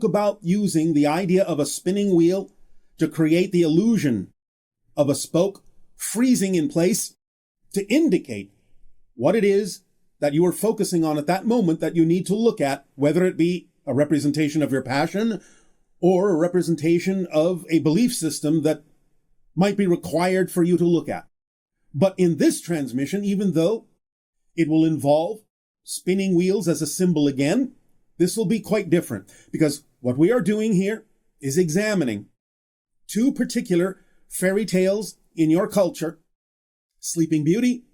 about using the idea of a spinning wheel to create the illusion of a spoke freezing in place to indicate what it is that you are focusing on at that moment that you need to look at, whether it be a representation of your passion or a representation of a belief system that might be required for you to look at. But in this transmission, even though it will involve spinning wheels as a symbol again, this will be quite different, because what we are doing here is examining two particular fairy tales in your culture, Sleeping Beauty,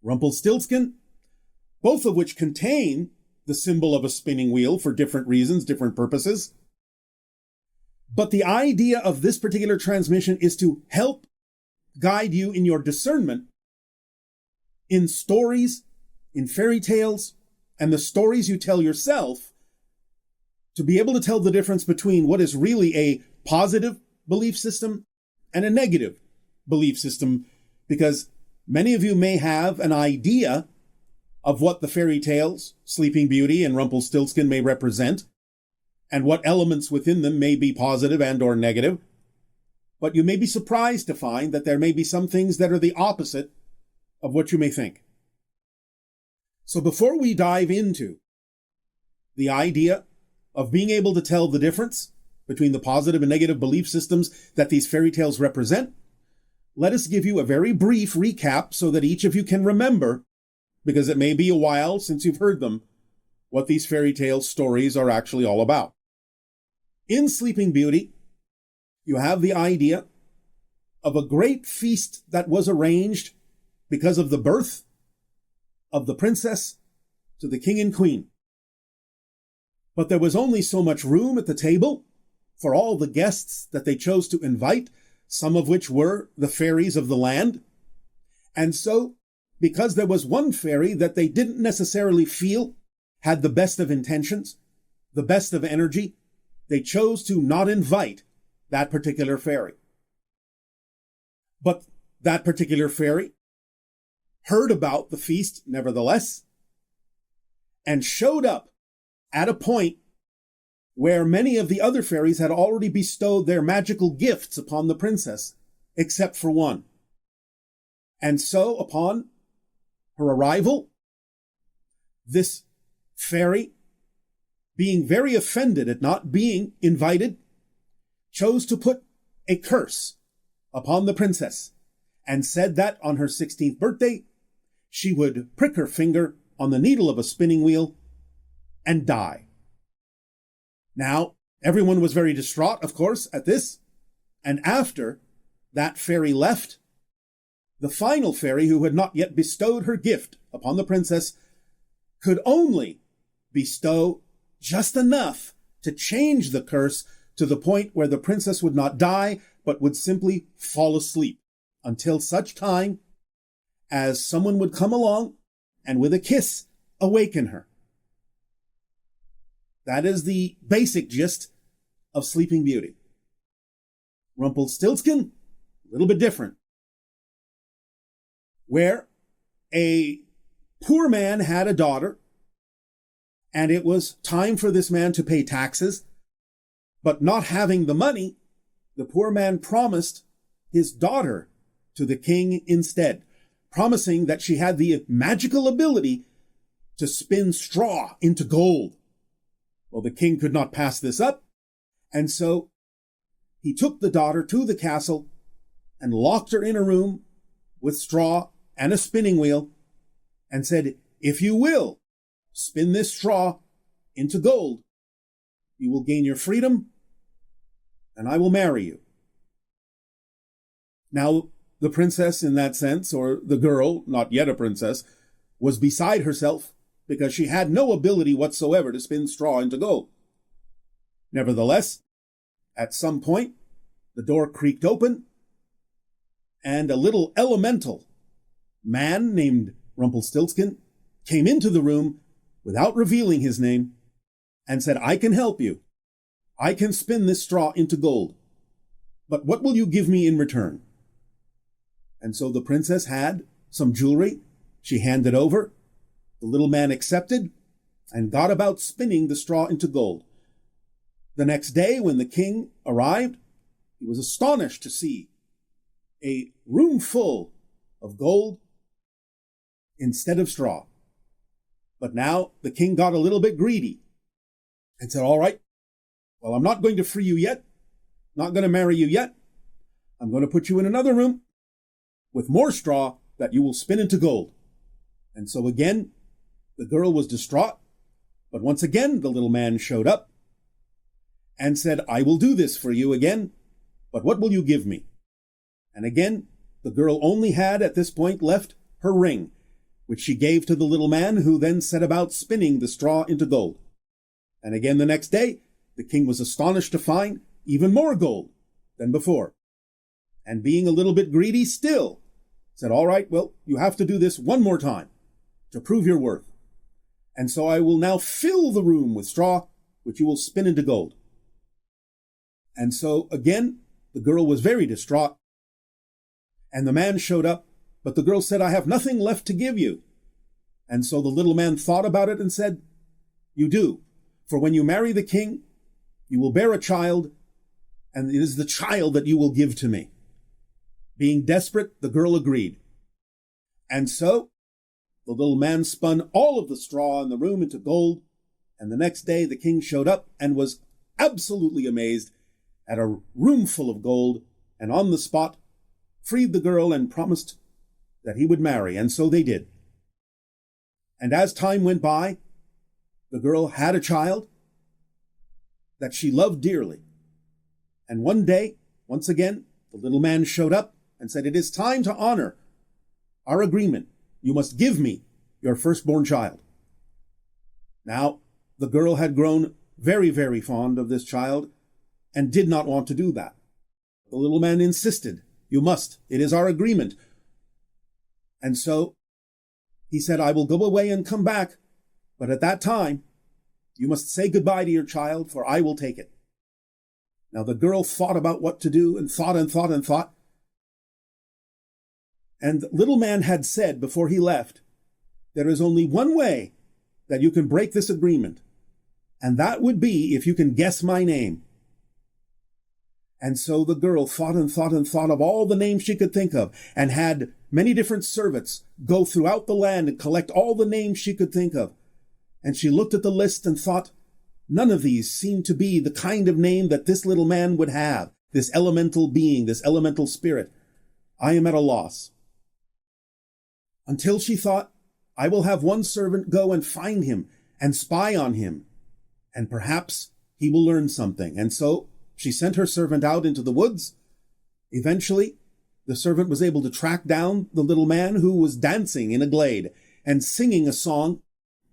Rumpelstiltskin, both of which contain the symbol of a spinning wheel for different reasons, different purposes. But the idea of this particular transmission is to help guide you in your discernment in stories, in fairy tales, and the stories you tell yourself, to be able to tell the difference between what is really a positive belief system and a negative belief system, because many of you may have an idea of what the fairy tales, Sleeping Beauty and Rumpelstiltskin, may represent, and what elements within them may be positive and or negative. But you may be surprised to find that there may be some things that are the opposite of what you may think. So before we dive into the idea of being able to tell the difference between the positive and negative belief systems that these fairy tales represent, let us give you a very brief recap so that each of you can remember, because it may be a while since you've heard them, what these fairy tale stories are actually all about. In Sleeping Beauty, you have the idea of a great feast that was arranged because of the birth of the princess to the king and queen. But there was only so much room at the table for all the guests that they chose to invite, some of which were the fairies of the land. And so, because there was one fairy that they didn't necessarily feel had the best of intentions, the best of energy, they chose to not invite that particular fairy. But that particular fairy heard about the feast nevertheless, and showed up at a point where many of the other fairies had already bestowed their magical gifts upon the princess, except for one. And so, upon her arrival, this fairy, being very offended at not being invited, chose to put a curse upon the princess, and said that on her 16th birthday, she would prick her finger on the needle of a spinning wheel and die. Now, everyone was very distraught, of course, at this, and after that fairy left, the final fairy, who had not yet bestowed her gift upon the princess, could only bestow just enough to change the curse to the point where the princess would not die, but would simply fall asleep until such time as someone would come along and with a kiss awaken her. That is the basic gist of Sleeping Beauty. Rumpelstiltskin, a little bit different, where a poor man had a daughter, and it was time for this man to pay taxes, but not having the money, the poor man promised his daughter to the king instead, promising that she had the magical ability to spin straw into gold. Well, the king could not pass this up, and so he took the daughter to the castle and locked her in a room with straw and a spinning wheel and said, "If you will spin this straw into gold, you will gain your freedom and I will marry you." Now, the princess in that sense, or the girl, not yet a princess, was beside herself because she had no ability whatsoever to spin straw into gold. Nevertheless, at some point, the door creaked open, and a little elemental man named Rumpelstiltskin came into the room without revealing his name and said, "I can help you. I can spin this straw into gold. But what will you give me in return?" And so the princess had some jewelry. She handed over. The little man accepted and got about spinning the straw into gold. The next day, when the king arrived, he was astonished to see a room full of gold instead of straw. But now the king got a little bit greedy and said, all right, well, I'm not going to free you yet, not going to marry you yet. I'm going to put you in another room with more straw that you will spin into gold. And so again, the girl was distraught, but once again, the little man showed up and said, I will do this for you again, but what will you give me? And again, the girl only had at this point left her ring, which she gave to the little man, who then set about spinning the straw into gold. And again the next day, the king was astonished to find even more gold than before. And being a little bit greedy still, said, all right, well, you have to do this one more time to prove your worth. And so I will now fill the room with straw, which you will spin into gold. And so again, the girl was very distraught. And the man showed up, but the girl said, I have nothing left to give you. And so the little man thought about it and said, you do. For when you marry the king, you will bear a child, and it is the child that you will give to me. Being desperate, the girl agreed. And so the little man spun all of the straw in the room into gold, and the next day the king showed up and was absolutely amazed at a room full of gold, and on the spot freed the girl and promised that he would marry, and so they did. And as time went by, the girl had a child that she loved dearly. And one day, once again, the little man showed up and said, it is time to honor our agreement. You must give me your firstborn child. Now, the girl had grown very, very fond of this child and did not want to do that. The little man insisted, you must. It is our agreement. And so he said, I will go away and come back, but at that time, you must say goodbye to your child, for I will take it. Now the girl thought about what to do and thought and thought and thought. And the little man had said before he left, there is only one way that you can break this agreement, and that would be if you can guess my name. And so the girl thought and thought and thought of all the names she could think of, and had many different servants go throughout the land and collect all the names she could think of. And she looked at the list and thought, none of these seemed to be the kind of name that this little man would have, this elemental being, this elemental spirit. I am at a loss. Until she thought, I will have one servant go and find him and spy on him, and perhaps he will learn something. And so she sent her servant out into the woods. Eventually, the servant was able to track down the little man, who was dancing in a glade and singing a song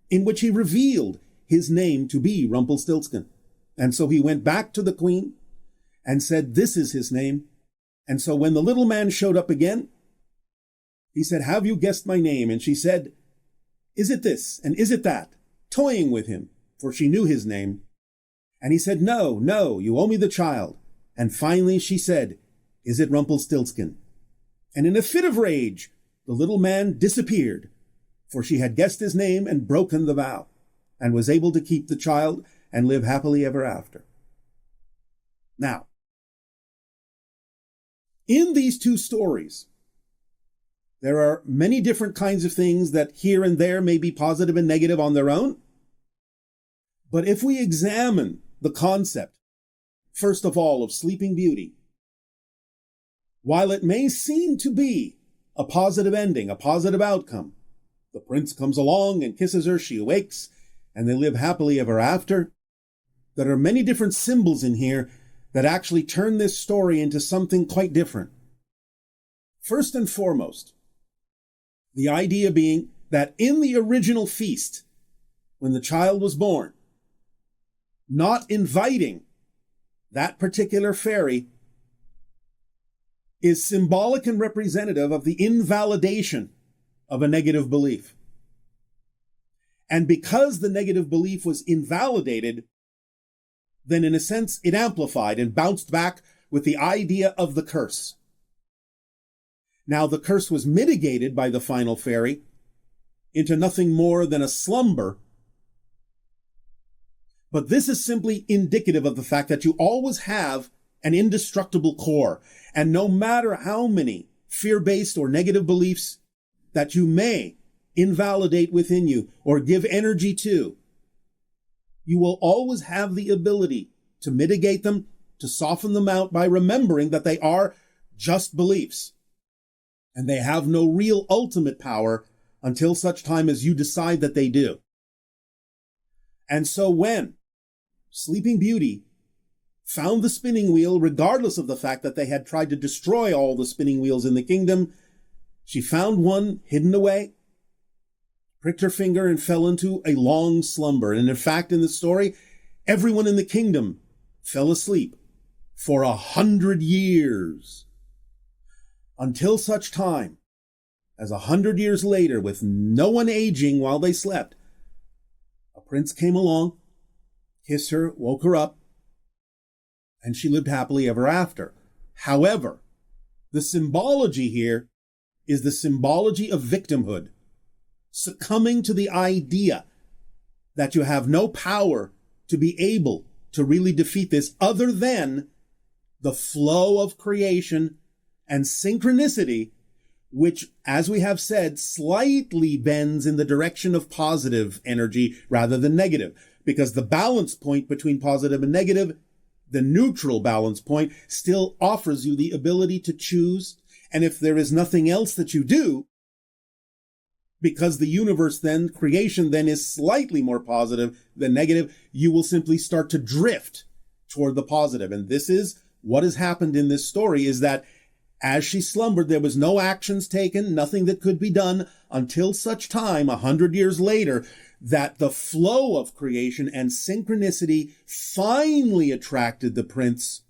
in which he revealed his name to be Rumpelstiltskin. And so he went back to the queen and said, this is his name. And so when the little man showed up again, he said, have you guessed my name? And she said, is it this and is it that? Toying with him, for she knew his name. And he said, no, no, you owe me the child. And finally she said, is it Rumpelstiltskin? And in a fit of rage, the little man disappeared, for she had guessed his name and broken the vow, and was able to keep the child and live happily ever after. Now, in these two stories, there are many different kinds of things that here and there may be positive and negative on their own. But if we examine the concept, first of all, of Sleeping Beauty, while it may seem to be a positive ending, a positive outcome, the prince comes along and kisses her, she awakes, and they live happily ever after, there are many different symbols in here that actually turn this story into something quite different. First and foremost, the idea being that in the original feast, when the child was born, not inviting that particular fairy is symbolic and representative of the invalidation of a negative belief. And because the negative belief was invalidated, then in a sense it amplified and bounced back with the idea of the curse. Now the curse was mitigated by the final fairy into nothing more than a slumber, But this is simply indicative of the fact that you always have an indestructible core. And no matter how many fear-based or negative beliefs that you may invalidate within you or give energy to, you will always have the ability to mitigate them, to soften them out by remembering that they are just beliefs. And they have no real ultimate power until such time as you decide that they do. And so when Sleeping Beauty found the spinning wheel, regardless of the fact that they had tried to destroy all the spinning wheels in the kingdom, she found one hidden away, pricked her finger, and fell into a long slumber. And in fact, in the story, everyone in the kingdom fell asleep for 100 years. Until such time as 100 years later, with no one aging while they slept, a prince came along, kissed her, woke her up, and she lived happily ever after. However, the symbology here is the symbology of victimhood, succumbing to the idea that you have no power to be able to really defeat this other than the flow of creation and synchronicity, which, as we have said, slightly bends in the direction of positive energy rather than negative, because the balance point between positive and negative, the neutral balance point, still offers you the ability to choose. And if there is nothing else that you do, because the universe then, creation then is slightly more positive than negative, you will simply start to drift toward the positive. And this is what has happened in this story, is that as she slumbered, there was no actions taken, nothing that could be done until such time, 100 years later, that the flow of creation and synchronicity finally attracted the prince,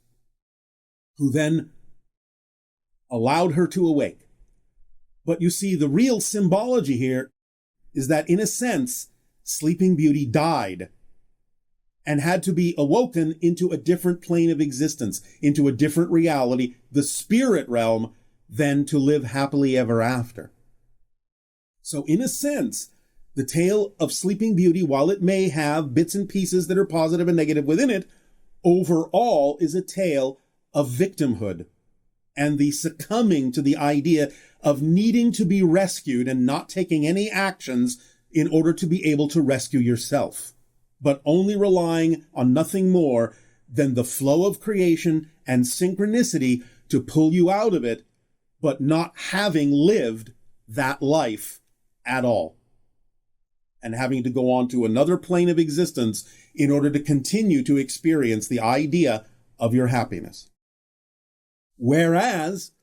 who then allowed her to awake. But you see, the real symbology here is that, in a sense, Sleeping Beauty died and had to be awoken into a different plane of existence, into a different reality, the spirit realm, than to live happily ever after. So in a sense, the tale of Sleeping Beauty, while it may have bits and pieces that are positive and negative within it, overall is a tale of victimhood and the succumbing to the idea of needing to be rescued and not taking any actions in order to be able to rescue yourself, but only relying on nothing more than the flow of creation and synchronicity to pull you out of it, but not having lived that life at all, and having to go on to another plane of existence in order to continue to experience the idea of your happiness. Whereas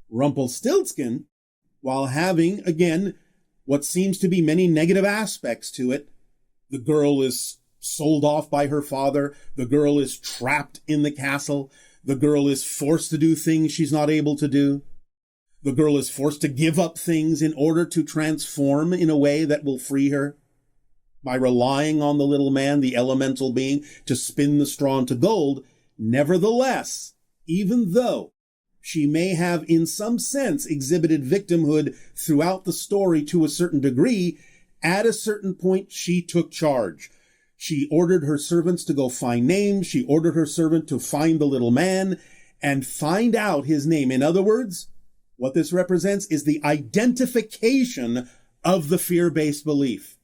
Rumpelstiltskin, while having, again, what seems to be many negative aspects to it, the girl is sold off by her father, the girl is trapped in the castle, the girl is forced to do things she's not able to do, the girl is forced to give up things in order to transform in a way that will free her, by relying on the little man, the elemental being, to spin the straw into gold. Nevertheless, even though she may have in some sense exhibited victimhood throughout the story to a certain degree, at a certain point she took charge. She ordered her servants to go find names. She ordered her servant to find the little man and find out his name. In other words, what this represents is the identification of the fear-based belief.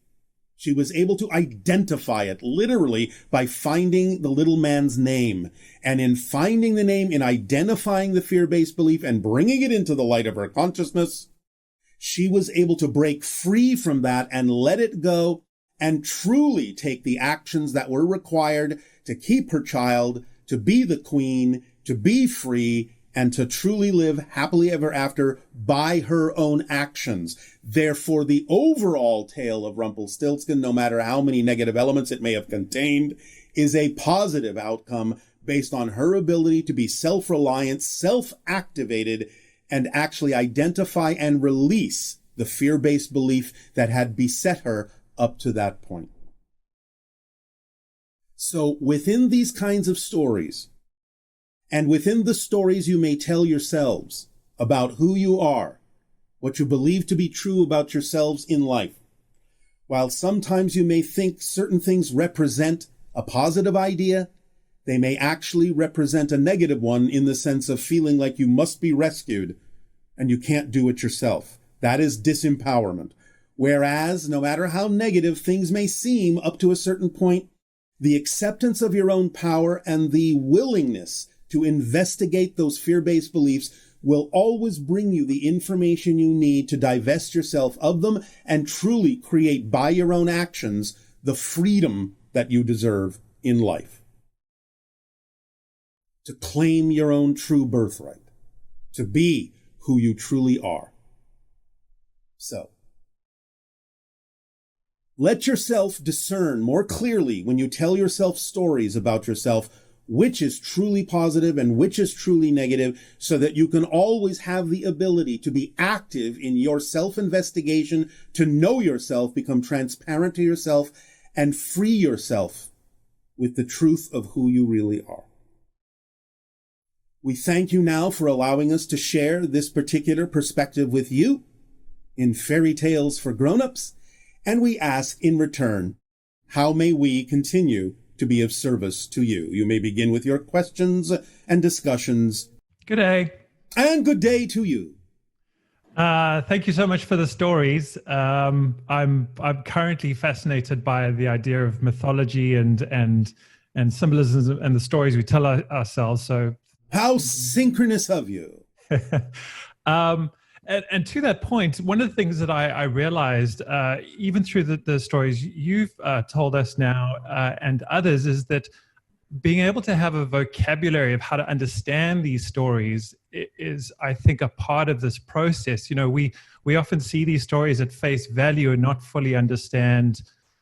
She was able to identify it literally by finding the little man's name. And in finding the name, in identifying the fear-based belief and bringing it into the light of her consciousness, she was able to break free from that and let it go and truly take the actions that were required to keep her child, to be the queen, to be free, and to truly live happily ever after by her own actions. Therefore, the overall tale of Rumpelstiltskin, no matter how many negative elements it may have contained, is a positive outcome based on her ability to be self-reliant, self-activated, and actually identify and release the fear-based belief that had beset her up to that point. So within these kinds of stories, and within the stories you may tell yourselves about who you are, what you believe to be true about yourselves in life, while sometimes you may think certain things represent a positive idea, they may actually represent a negative one in the sense of feeling like you must be rescued and you can't do it yourself. That is disempowerment. Whereas, no matter how negative things may seem up to a certain point, the acceptance of your own power and the willingness to investigate those fear-based beliefs will always bring you the information you need to divest yourself of them and truly create by your own actions the freedom that you deserve in life. To claim your own true birthright, to be who you truly are. So, let yourself discern more clearly when you tell yourself stories about yourself which is truly positive and which is truly negative, so that you can always have the ability to be active in your self-investigation, to know yourself, become transparent to yourself, and free yourself with the truth of who you really are. We thank you now for allowing us to share this particular perspective with you in Fairy Tales for Grown-ups, and we ask in return, how may we continue to be of service to you? You may begin with your questions and discussions. Good day. And good day to you. Thank you so much for the stories. I'm currently fascinated by the idea of mythology and symbolism and the stories we tell ourselves. So, how synchronous of you. And to that point, one of the things that I realized, even through the stories you've told us now and others, is that being able to have a vocabulary of how to understand these stories is, I think, a part of this process. You know, we often see these stories at face value and not fully understand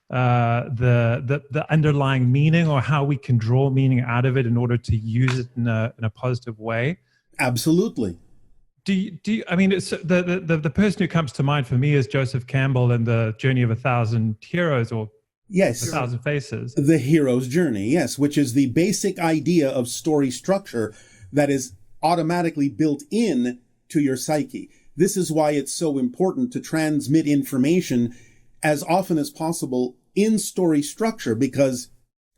the underlying meaning or how we can draw meaning out of it in order to use it in a positive way. Absolutely. Do you, I mean, it's the person who comes to mind for me is Joseph Campbell and the Journey of 1,000 Heroes, or yes, 1,000 Faces. The hero's journey, yes, which is the basic idea of story structure that is automatically built in to your psyche. This is why it's so important to transmit information as often as possible in story structure, because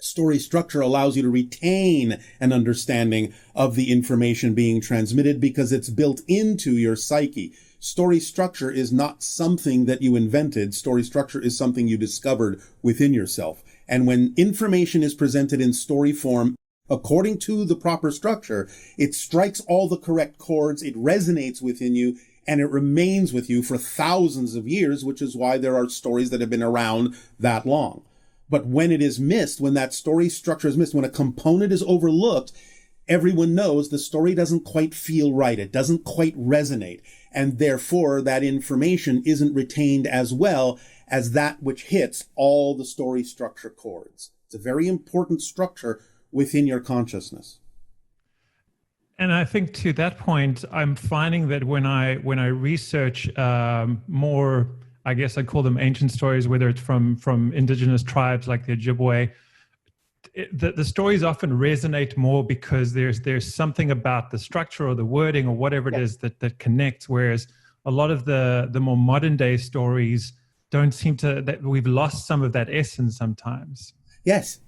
story structure allows you to retain an understanding of the information being transmitted because it's built into your psyche. Story structure is not something that you invented. Story structure is something you discovered within yourself. And when information is presented in story form, according to the proper structure, it strikes all the correct chords, it resonates within you, and it remains with you for thousands of years, which is why there are stories that have been around that long. But when it is missed, when that story structure is missed, when a component is overlooked, everyone knows the story doesn't quite feel right. It doesn't quite resonate. And therefore, that information isn't retained as well as that which hits all the story structure chords. It's a very important structure within your consciousness. And I think to that point, I'm finding that when I research more, I guess I'd call them ancient stories, whether it's from indigenous tribes like the Ojibwe, the stories often resonate more because there's something about the structure or the wording or whatever it is that connects, whereas a lot of the more modern day stories don't seem to, that we've lost some of that essence sometimes. Yes.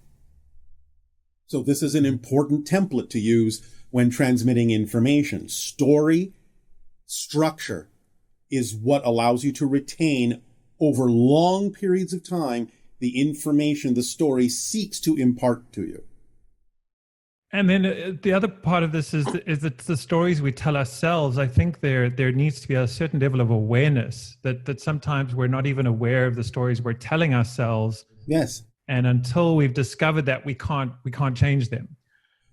So this is an important template to use when transmitting information. Story structure is what allows you to retain over long periods of time the information the story seeks to impart to you. And then the other part of this is that the stories we tell ourselves, I think there needs to be a certain level of awareness that sometimes we're not even aware of the stories we're telling ourselves. Yes. And until we've discovered that, we can't change them.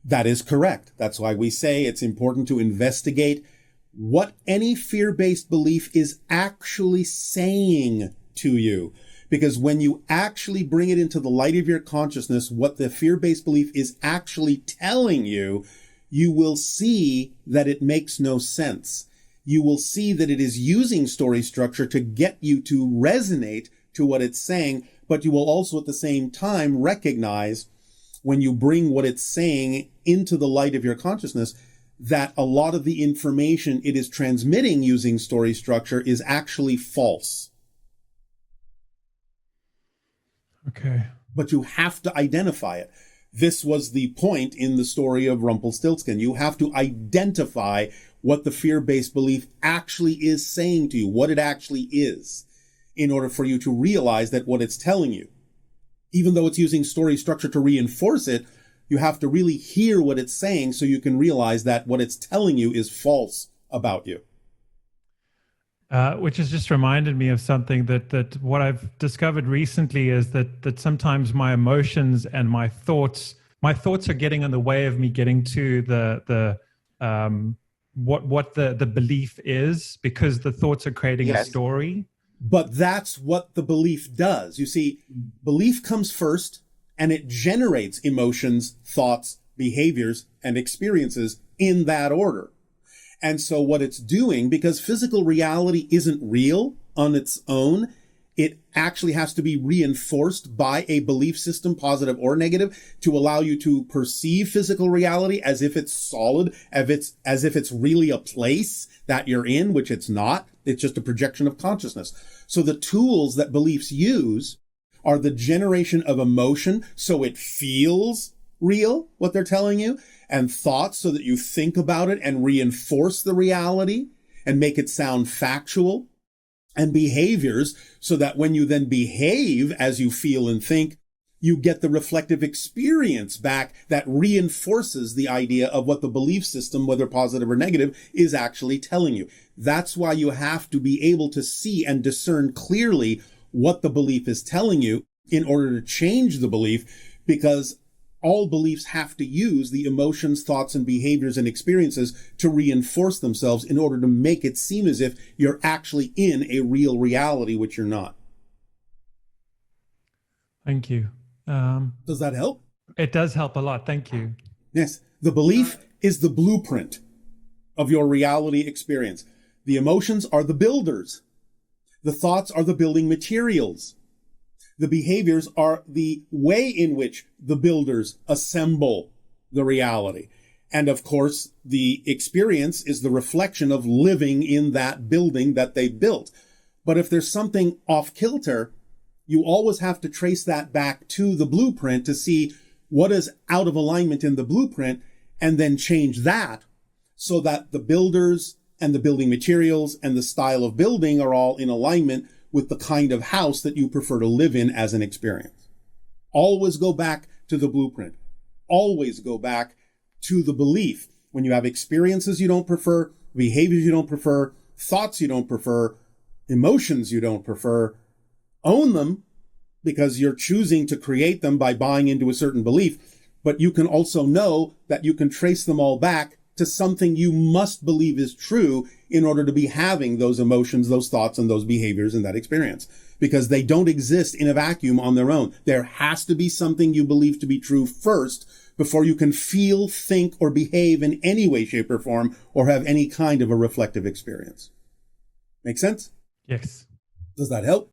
That is correct. That's why we say it's important to investigate what any fear-based belief is actually saying to you. Because when you actually bring it into the light of your consciousness, what the fear-based belief is actually telling you, you will see that it makes no sense. You will see that it is using story structure to get you to resonate to what it's saying, but you will also at the same time recognize when you bring what it's saying into the light of your consciousness that a lot of the information it is transmitting using story structure is actually false. Okay. but you have to identify it. This was the point in the story of Rumpelstiltskin. You have to identify what the fear-based belief actually is saying to you, what it actually is, in order for you to realize that what it's telling you, even though it's using story structure to reinforce it, you have to really hear what it's saying so you can realize that what it's telling you is false about you. Which has just reminded me of something that what I've discovered recently is that sometimes my emotions and my thoughts are getting in the way of me getting to what the belief is, because the thoughts are creating a story. But that's what the belief does. You see, belief comes first and it generates emotions, thoughts, behaviors, and experiences in that order. And so what it's doing, because physical reality isn't real on its own, it actually has to be reinforced by a belief system, positive or negative, to allow you to perceive physical reality as if it's solid, as if it's really a place that you're in, which it's not. It's just a projection of consciousness. So the tools that beliefs use are the generation of emotion, so it feels real, what they're telling you, and thoughts, so that you think about it and reinforce the reality and make it sound factual, and behaviors, so that when you then behave as you feel and think, you get the reflective experience back that reinforces the idea of what the belief system, whether positive or negative, is actually telling you. That's why you have to be able to see and discern clearly what the belief is telling you in order to change the belief, because all beliefs have to use the emotions, thoughts, and behaviors and experiences to reinforce themselves in order to make it seem as if you're actually in a real reality, which you're not. Thank you. Does that help? It does help a lot. Thank you. Yes. The belief is the blueprint of your reality experience. The emotions are the builders. The thoughts are the building materials. The behaviors are the way in which the builders assemble the reality. And of course, the experience is the reflection of living in that building that they built. But if there's something off kilter, you always have to trace that back to the blueprint to see what is out of alignment in the blueprint, and then change that so that the builders and the building materials and the style of building are all in alignment with the kind of house that you prefer to live in as an experience. Always go back to the blueprint. Always go back to the belief. When you have experiences you don't prefer, behaviors you don't prefer, thoughts you don't prefer, emotions you don't prefer, own them, because you're choosing to create them by buying into a certain belief. But you can also know that you can trace them all back to something you must believe is true in order to be having those emotions, those thoughts, and those behaviors in that experience, because they don't exist in a vacuum on their own. There has to be something you believe to be true first before you can feel, think, or behave in any way, shape, or form, or have any kind of a reflective experience. Make sense? Yes. Does that help?